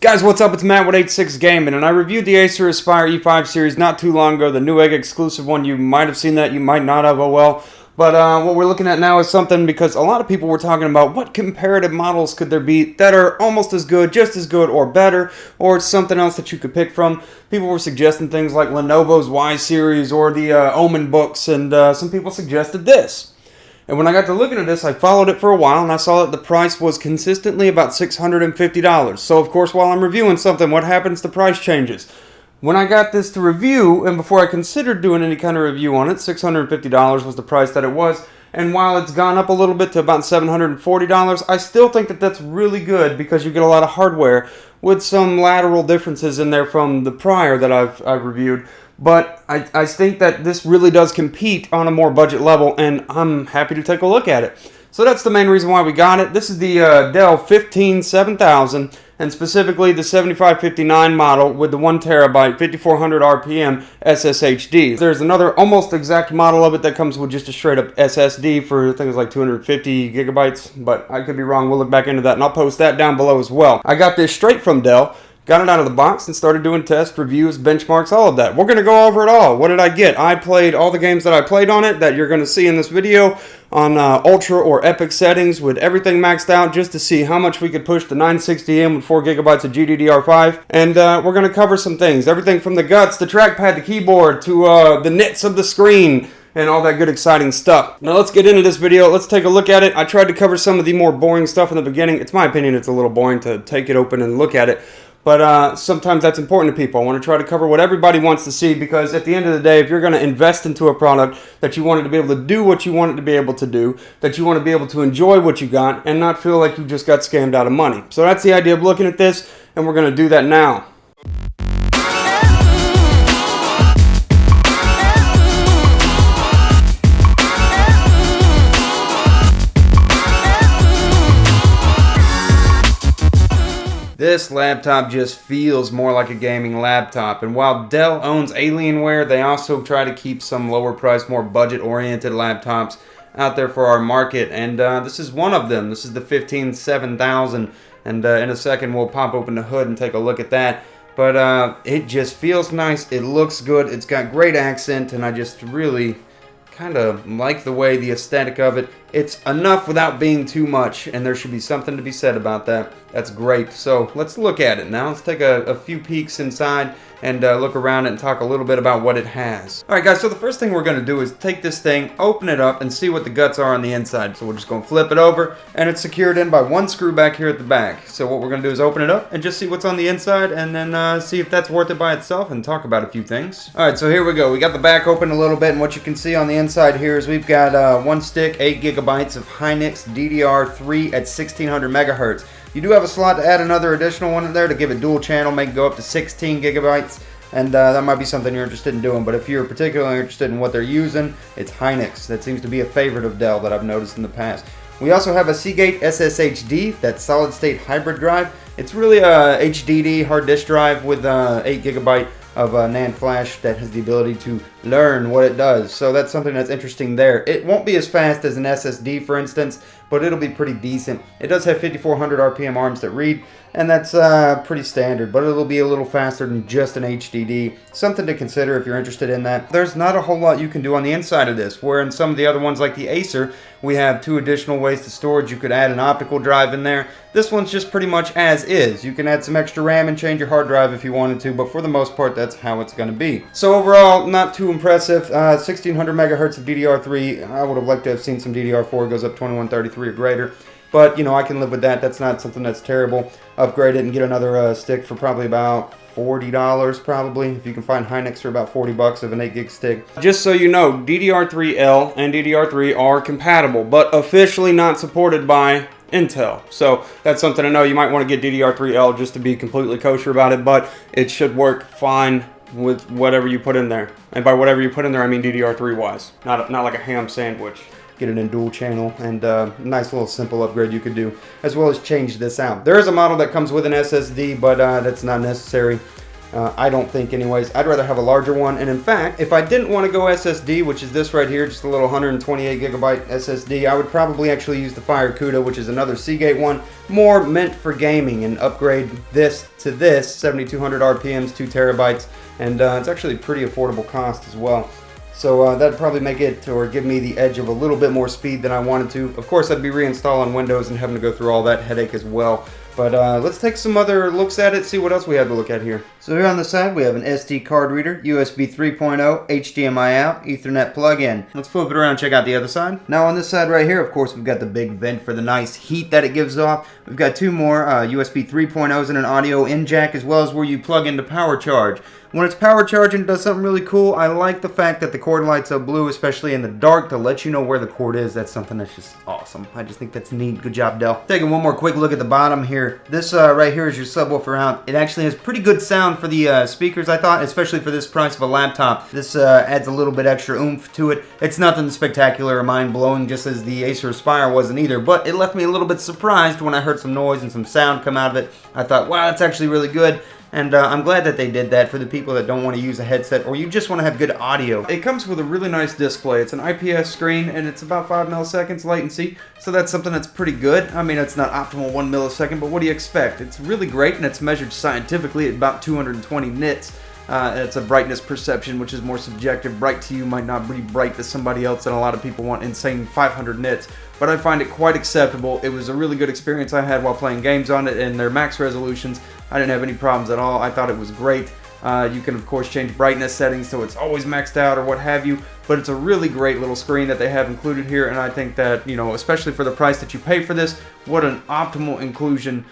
Guys, what's up? It's Matt with 86 Gaming, and I reviewed the ASUS Aspire E5 series not too long ago, the Newegg exclusive one. You might have seen that, you might not have, oh well. But what we're looking at now is something, because a lot of people were talking about what comparative models could there be that are almost as good, just as good, or better, or something else that you could pick from. People were suggesting things like Lenovo's Y series or the Omen books, and some people suggested this. And when I got to looking at this, I followed it for a while, and I saw that the price was consistently about $650. So, of course, while I'm reviewing something, what happens? The price changes. When I got this to review, and before I considered doing any kind of review on it, $650 was the price that it was. And while it's gone up a little bit to about $740, I still think that that's really good because you get a lot of hardware with some lateral differences in there from the prior that I've reviewed. But I think that this really does compete on a more budget level, and I'm happy to take a look at it. So that's the main reason why we got it. This is the Dell 15-7000, and specifically the 7559 model with the 1TB, 5400 RPM SSHD. There's another almost exact model of it that comes with just a straight up SSD for things like 250 gigabytes, but I could be wrong. We'll look back into that, and I'll post that down below as well. I got this straight from Dell. Got it out of the box and started doing tests, reviews, benchmarks, all of that. We're going to go over it all. What did I get? I played all the games that I played on it that you're going to see in this video on Ultra or Epic settings with everything maxed out just to see how much we could push the 960M with 4 gigabytes of GDDR5. And we're going to cover some things. Everything from the guts, the trackpad, the keyboard, to the nits of the screen, and all that good exciting stuff. Now let's get into this video. Let's take a look at it. I tried to cover some of the more boring stuff in the beginning. It's my opinion it's a little boring to take it open and look at it. But sometimes that's important to people. I want to try to cover what everybody wants to see, because at the end of the day, if you're going to invest into a product that you want it to be able to do what you want it to be able to do, that you want to be able to enjoy what you got and not feel like you just got scammed out of money. So that's the idea of looking at this, and we're going to do that now. This laptop just feels more like a gaming laptop, and while Dell owns Alienware, they also try to keep some lower price, more budget-oriented laptops out there for our market, and this is one of them. This is the 15-7000, and in a second we'll pop open the hood and take a look at that. But it just feels nice, it looks good, it's got great accent, and I just really kind of like the way the aesthetic of it. It's enough without being too much, and there should be something to be said about that. That's great. So let's look at it now. Let's take a few peeks inside and look around it and talk a little bit about what it has. Alright guys, so the first thing we're going to do is take this thing, open it up, and see what the guts are on the inside. So we're just going to flip it over, and it's secured in by one screw back here at the back. So what we're going to do is open it up and just see what's on the inside, and then see if that's worth it by itself and talk about a few things. Alright, so here we go. We got the back open a little bit, and what you can see on the inside here is we've got one stick, 8 gigabytes of Hynix DDR3 at 1600 megahertz. You do have a slot to add another additional one in there to give it dual channel, make it go up to 16 gigabytes, and that might be something you're interested in doing. But if you're particularly interested in what they're using, it's Hynix. That seems to be a favorite of Dell that I've noticed in the past. We also have a Seagate SSHD, that solid state hybrid drive. It's really a HDD hard disk drive with 8 gigabyte of NAND flash that has the ability to learn what it does. So that's something that's interesting there. It won't be as fast as an SSD, for instance, but it'll be pretty decent. It does have 5400 RPM arms that read, and that's pretty standard, but it'll be a little faster than just an HDD. Something to consider if you're interested in that. There's not a whole lot you can do on the inside of this, where in some of the other ones like the Acer, we have 2 additional ways to storage. You could add an optical drive in there. This one's just pretty much as is. You can add some extra RAM and change your hard drive if you wanted to, but for the most part, that's how it's going to be. So overall, not too impressive. 1600 megahertz of DDR3. I would have liked to have seen some DDR4 goes up 2133 or greater. But, you know, I can live with that. That's not something that's terrible. Upgrade it and get another stick for probably about $40 probably. If you can find Hynix for about 40 bucks of an 8 gig stick. Just so you know, DDR3L and DDR3 are compatible, but officially not supported by Intel. So that's something to know. You might want to get DDR3L just to be completely kosher about it, but it should work fine with whatever you put in there. And by whatever you put in there, I mean DDR3 wise. Not like a ham sandwich. Get it in dual channel, and nice little simple upgrade you could do, as well as change this out. There is a model that comes with an SSD, but that's not necessary. I don't think anyways. I'd rather have a larger one, and in fact, if I didn't want to go SSD, which is this right here, just a little 128 gigabyte SSD, I would probably actually use the Fire CUDA, which is another Seagate one, more meant for gaming, and upgrade this to this, 7200 RPMs, 2 terabytes, and it's actually a pretty affordable cost as well. So that'd probably make it or give me the edge of a little bit more speed than I wanted to. Of course, I'd be reinstalling Windows and having to go through all that headache as well. But let's take some other looks at it, see what else we have to look at here. So here on the side, we have an SD card reader, USB 3.0, HDMI out, Ethernet plug-in. Let's flip it around and check out the other side. Now on this side right here, of course, we've got the big vent for the nice heat that it gives off. We've got 2 more USB 3.0s and an audio in jack, as well as where you plug into power charge. When it's power charging, it does something really cool. I like the fact that the cord lights up blue, especially in the dark, to let you know where the cord is. That's something that's just awesome. I just think that's neat. Good job, Dell. Taking one more quick look at the bottom here. This right here is your subwoofer out. It actually has pretty good sound for the speakers, I thought, especially for this price of a laptop. This adds a little bit extra oomph to it. It's nothing spectacular or mind-blowing, just as the Acer Aspire wasn't either, but it left me a little bit surprised when I heard some noise and some sound come out of it. I thought, wow, that's actually really good. And I'm glad that they did that for the people that don't want to use a headset or you just want to have good audio. It comes with a really nice display. It's an IPS screen and it's about 5 milliseconds latency, so that's something that's pretty good. I mean, it's not optimal 1 millisecond, but what do you expect? It's really great, and it's measured scientifically at about 220 nits. It's a brightness perception, which is more subjective. Bright to you might not be bright to somebody else, and a lot of people want insane 500 nits. But I find it quite acceptable. It was a really good experience I had while playing games on it, and their max resolutions, I didn't have any problems at all. I thought it was great. You can, of course, change brightness settings so it's always maxed out or what have you, but it's a really great little screen that they have included here, and I think that, you know, especially for the price that you pay for this, what an optimal inclusion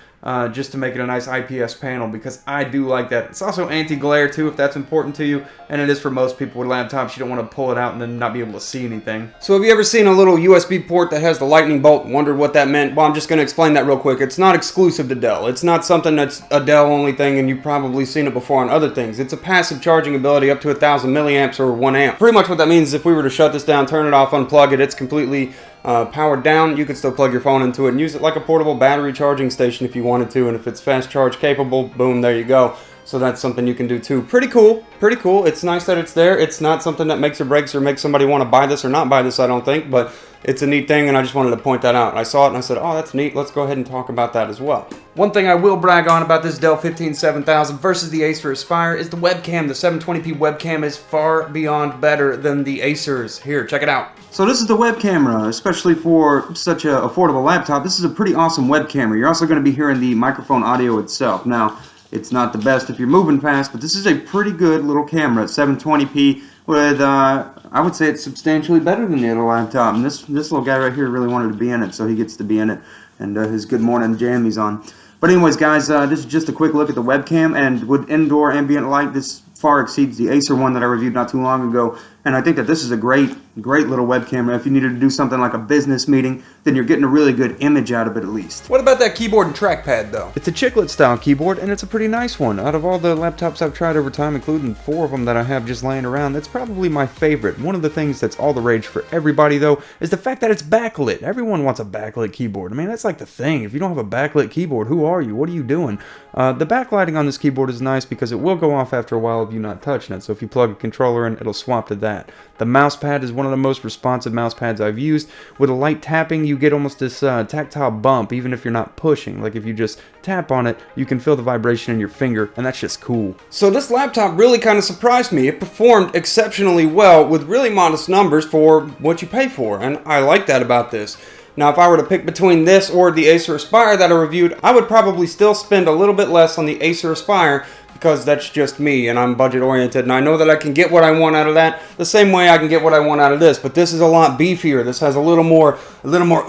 just to make it a nice IPS panel, because I do like that. It's also anti-glare too, if that's important to you, and it is for most people with laptops. You don't want to pull it out and then not be able to see anything. So have you ever seen a little USB port that has the lightning bolt, wondered what that meant? Well, I'm just going to explain that real quick. It's not exclusive to Dell. It's not something that's a Dell only thing, and you've probably seen it before on other things. It's a passive charging ability up to 1,000 milliamps or 1 amp. Pretty much what that means is if we were to shut this down, turn it off, unplug it, it's completely powered down. You could still plug your phone into it and use it like a portable battery charging station if you wanted to, and if it's fast charge capable, boom, there you go. So that's something you can do too. Pretty cool, pretty cool. It's nice that it's there. It's not something that makes or breaks or makes somebody want to buy this or not buy this, I don't think, but it's a neat thing, and I just wanted to point that out. I saw it and I said, oh, that's neat. Let's go ahead and talk about that as well. One thing I will brag on about this Dell 15700 versus the Acer Aspire is the webcam. The 720p webcam is far beyond better than the Acer's. Here, check it out. So this is the web camera, especially for such an affordable laptop. This is a pretty awesome web camera. You're also going to be hearing the microphone audio itself. Now, it's not the best if you're moving fast, but this is a pretty good little camera at 720p with, I would say it's substantially better than the other laptop. And this little guy right here really wanted to be in it, so he gets to be in it. And his Good Morning Jam he's on. But anyways, guys, this is just a quick look at the webcam, and with indoor ambient light, this far exceeds the Acer one that I reviewed not too long ago. And I think that this is a great little web camera. If you needed to do something like a business meeting, then you're getting a really good image out of it at least. What about that keyboard and trackpad though? It's a chiclet style keyboard, and it's a pretty nice one. Out of all the laptops I've tried over time, including 4 of them that I have just laying around, that's probably my favorite. One of the things that's all the rage for everybody though is the fact that it's backlit. Everyone wants a backlit keyboard. I mean, that's like the thing. If you don't have a backlit keyboard, who are you? What are you doing? The backlighting on this keyboard is nice because it will go off after a while of you not touching it. So if you plug a controller in, it'll swap to that. The mouse pad is one of the most responsive mouse pads I've used. With a light tapping, you get almost this tactile bump, even if you're not pushing. Like if you just tap on it, you can feel the vibration in your finger, and that's just cool. So this laptop really kind of surprised me. It performed exceptionally well with really modest numbers for what you pay for, and I like that about this. Now, if I were to pick between this or the Acer Aspire that I reviewed, I would probably still spend a little bit less on the Acer Aspire, because that's just me, and I'm budget oriented, and I know that I can get what I want out of that the same way I can get what I want out of this. But this is a lot beefier. This has a little more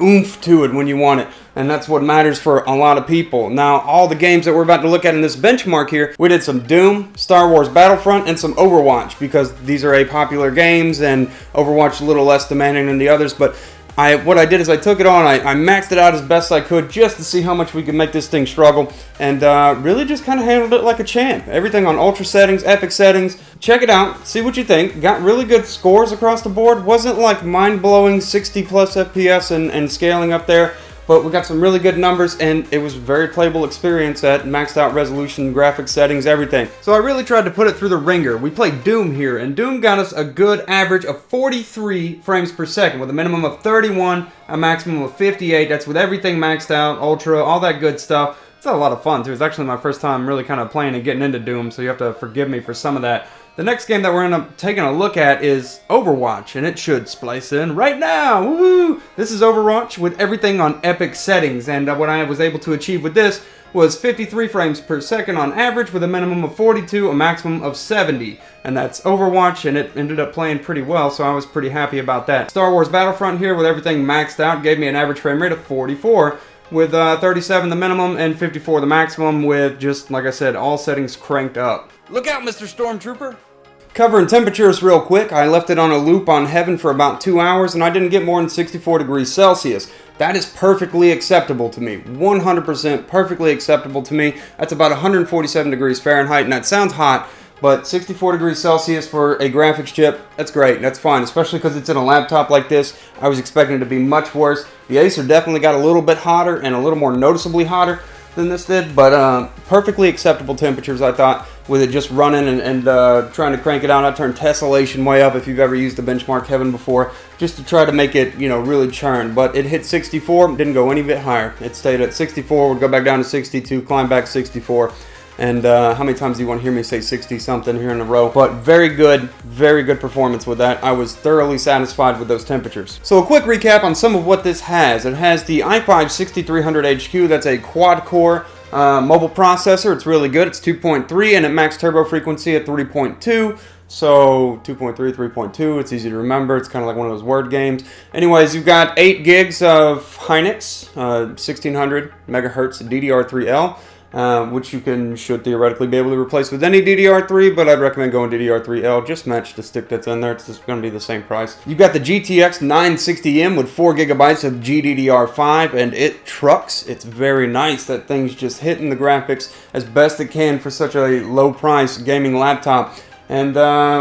oomph to it when you want it, and that's what matters for a lot of people. Now, all the games that we're about to look at in this benchmark here, we did some Doom, Star Wars Battlefront, and some Overwatch, because these are popular games, and Overwatch is a little less demanding than the others. But what I did is I took it on, I maxed it out as best I could just to see how much we could make this thing struggle, and really just kind of handled it like a champ. Everything on ultra settings, epic settings. Check it out, see what you think. Got really good scores across the board. Wasn't like mind-blowing 60 plus FPS and scaling up there, But we got some really good numbers, and it was a very playable experience at maxed out resolution, graphics settings, everything. So I really tried to put it through the ringer. We played Doom here, and Doom got us a good average of 43 frames per second with a minimum of 31, a maximum of 58. That's with everything maxed out, ultra, all that good stuff. It's a lot of fun too. It's actually my first time really kind of playing and getting into Doom, so you have to forgive me for some of that. The next game that we're going to be taking a look at is Overwatch, and it should splice in right now. Woo! This is Overwatch with everything on epic settings, and what I was able to achieve with this was 53 frames per second on average with a minimum of 42, a maximum of 70. And that's Overwatch, and it ended up playing pretty well, so I was pretty happy about that. Star Wars Battlefront here with everything maxed out gave me an average frame rate of 44. With 37 the minimum and 54 the maximum with, just like I said, all settings cranked up. Look out, Mr. Stormtrooper! Covering temperatures real quick, I left it on a loop on Heaven for about 2 hours, and I didn't get more than 64 degrees Celsius. That is perfectly acceptable to me. 100% perfectly acceptable to me. That's about 147 degrees Fahrenheit, and that sounds hot, but 64 degrees Celsius for a graphics chip, that's great, that's fine, especially because it's in a laptop like this. I was expecting it to be much worse. The Acer definitely got a little bit hotter and a little more noticeably hotter than this did, but perfectly acceptable temperatures, I thought, with it just running and trying to crank it out. I turned tessellation way up if you've ever used the benchmark Heaven before, just to try to make it, you know, really churn. But it hit 64, didn't go any bit higher. It stayed at 64, would go back down to 62, climb back 64. And how many times do you want to hear me say 60-something here in a row? But very good performance with that. I was thoroughly satisfied with those temperatures. So a quick recap on some of what this has. It has the i5 6300 HQ. That's a quad-core mobile processor. It's really good. It's 2.3 and at max turbo frequency at 3.2. So 2.3, 3.2, it's easy to remember. It's kind of like one of those word games. Anyways, you've got 8 gigs of Hynix, 1600 megahertz DDR3L. Which you should theoretically be able to replace with any DDR3, but I'd recommend going DDR3L. Just match the stick that's in there. It's just going to be the same price. You've got the GTX 960M with 4 gigabytes of GDDR5, and it trucks. It's very nice. That thing's just hitting the graphics as best it can for such a low price gaming laptop. And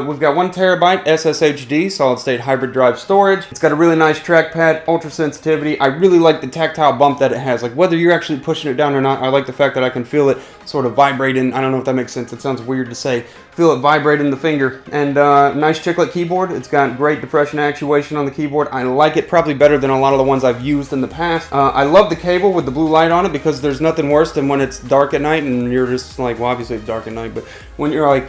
we've got 1 terabyte SSHD, solid state hybrid drive storage. It's got a really nice trackpad, ultra sensitivity. I really like the tactile bump that it has. Like whether you're actually pushing it down or not, I like the fact that I can feel it sort of vibrating. I don't know if that makes sense. It sounds weird to say. Feel it vibrate in the finger. And nice chiclet keyboard. It's got great depression actuation on the keyboard. I like it probably better than a lot of the ones I've used in the past. I love the cable with the blue light on it because there's nothing worse than when it's dark at night and you're just like, well, obviously it's dark at night, but when you're like,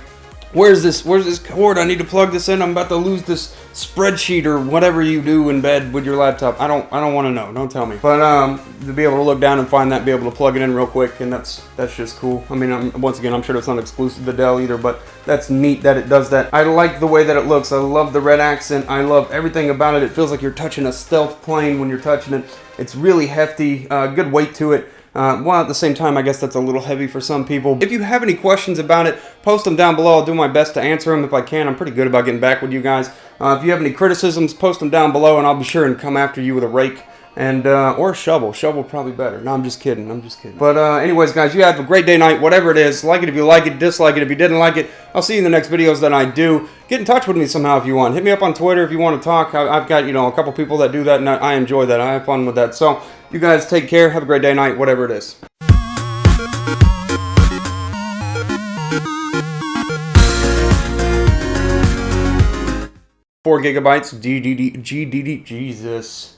Where's this cord? I need to plug this in. I'm about to lose this spreadsheet or whatever you do in bed with your laptop. I don't want to know. Don't tell me. But to be able to look down and find that, be able to plug it in real quick, and that's just cool. I mean, once again, I'm sure it's not exclusive to Dell either, but that's neat that it does that. I like the way that it looks. I love the red accent. I love everything about it. It feels like you're touching a stealth plane when you're touching it. It's really hefty. Good weight to it. While at the same time, I guess that's a little heavy for some people. If you have any questions about it, post them down below. I'll do my best to answer them if I can. I'm pretty good about getting back with you guys. If you have any criticisms, post them down below, and I'll be sure and come after you with a rake and or a shovel. Shovel probably better. No, I'm just kidding. But anyways, guys, you have a great day, night, whatever it is. Like it if you like it, dislike it if you didn't like it. I'll see you in the next videos that I do. Get in touch with me somehow if you want. Hit me up on Twitter if you want to talk. I've got, you know, a couple people that do that, and I enjoy that. I have fun with that. So you guys take care. Have a great day, night, whatever it is. 4 gigabytes GDD, Jesus.